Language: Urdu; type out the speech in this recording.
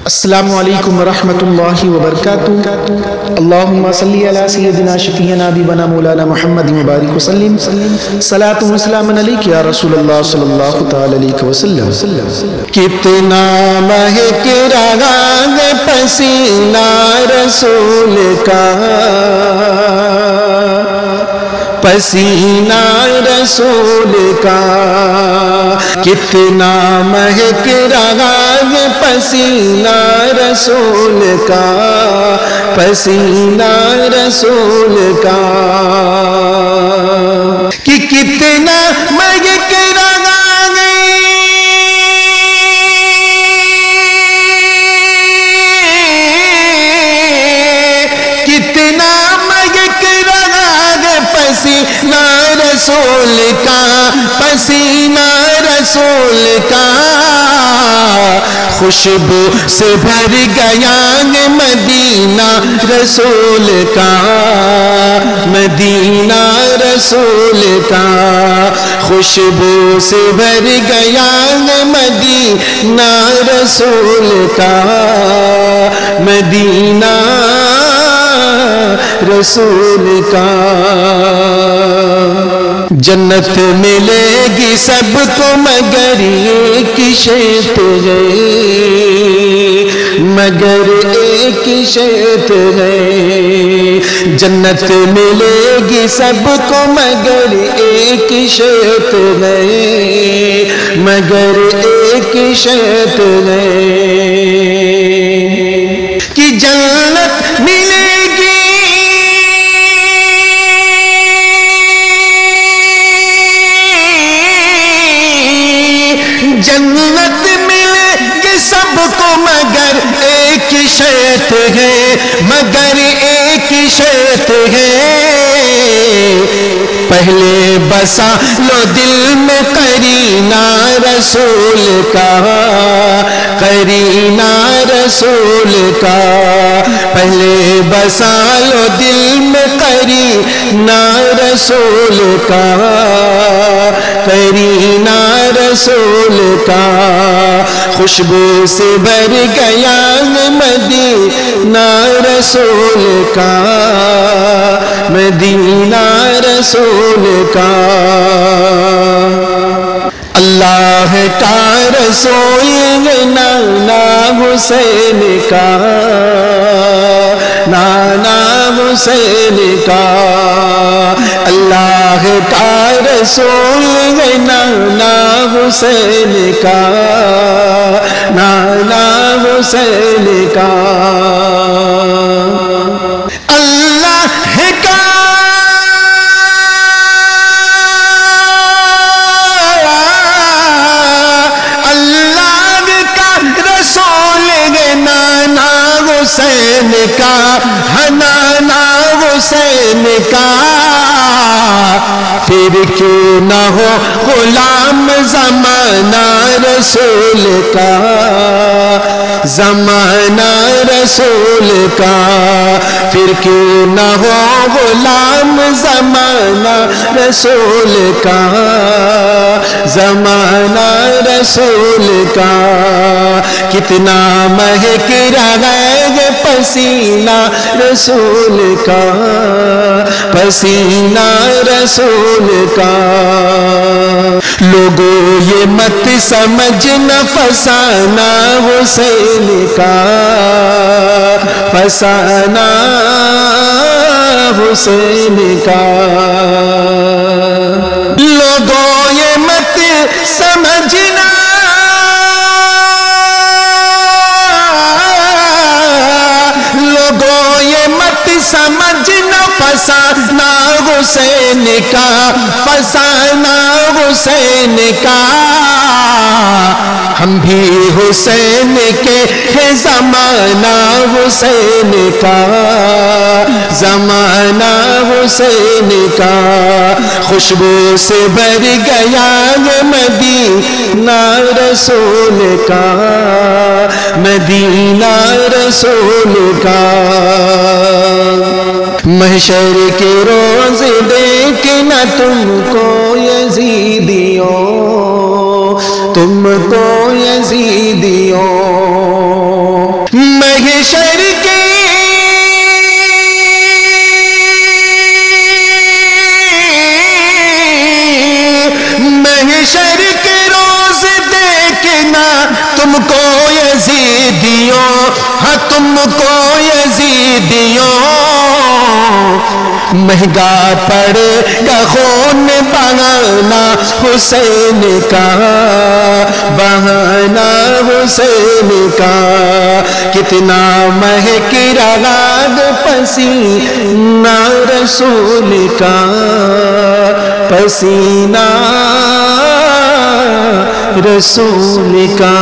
السلام علیکم ورحمۃ اللہ وبرکاتہ۔ اللہم صلی علی سیدنا شفیعنا حبیبنا مولانا محمد مبارک وسلم، صلاۃ و سلام علیک یا رسول اللہ صلی اللہ تعالی علیہ وسلم۔ کتنا مہک رہا ہے پسینہ رسول کا، پسینہ رسول کا، کتنا مہک رہا ہے پسینہ رسول کا، پسینہ رسول کا، کہ کتنا مہک رہا ہے، کتنا مہک رہا ہے پسینہ رسول کا، پسینہ رسول کا، خوشبو سے بھر گیا ہے مدینہ رسول کا، مدینہ رسول کا، خوشبو سے بھر گیا ہے مدینہ رسول کا، مدینہ رسول کا۔ جنت ملے گی سب کو مگر ایک شرط ہے، مگر ایک شرط ہے، جنت ملے گی سب کو مگر ایک شرط ہے، مگر ایک شرط ہے، کہ جنت ملے جنت ملے گی سب کو مگر ایک شرط ہے، مگر ایک شرط ہے، پہلے بسا لو دل میں قرینہ رسول کا، قرینہ رسول کا، پہلے بسا لو دل میں قرینہ رسول کا، قرینہ رسول کا، خوشبو سے بھر گیا مدینہ رسول کا، مدینہ رسول کا۔ اللہ کا رسول نانا حسین کا، نانا حسین کا، اللہ کا رسول نانا حسین کا، نانا حسین کا، اللہ کا حسین کا، نانا حسین کا، پھر کیوں نہ ہو غلام زمانہ رسول کا، زمانہ رسول کا، پھر کیوں نہ ہو غلام زمانہ رسول کا، زمانہ رسول کا، کتنا مہک رہا ہے پسینہ رسول کا، پسینہ رسول کا، لوگوں یہ مت سمجھنا فسانہ حسین کا، فسانہ حسین کا، لوگوں یہ مت سمجھنا سمجھنا فسانہ حسین کا، فسانہ حسین کا، ہم بھی حسین کے ہیں زمانہ حسین کا، زمانہ حسین کا، خوشبو سے بھر گیا ہے مدینہ رسول کا، مدینہ رسول کا، محشر کے روز دیکھنا تم کو یزیدیوں، تم کو یزیدیوں، محشر کے روز دیکھنا تم کو یزیدیوں، ہاں تم کو یزیدیوں، مہنگا پڑے گا خون بہانا حسین کا، بہانا حسین کا، کتنا مہک رہا پسینہ رسول کا، پسینہ رسول کا۔